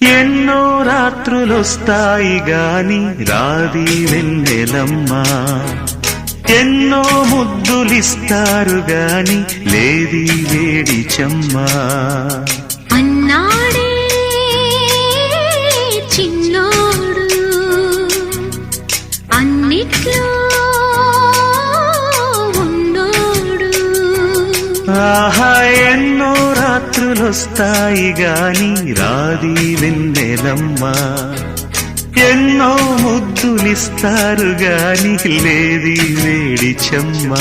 ఎన్నో రాత్రులొస్తాయి గాని రాది వెన్నెలమ్మ, ఎన్నో ముద్దులిస్తారు గాని లేది వేడి చెమ్మ. అన్నాడే చిన్నోడు అన్నిట్లో ఉన్నోడు. ఆహా ఎన్నో రాత్రులొస్తాయి గాని రాది వెన్నెలమ్మ, ఎన్నో ముద్దులిస్తారు గాని లేది వేడి చెమ్మ.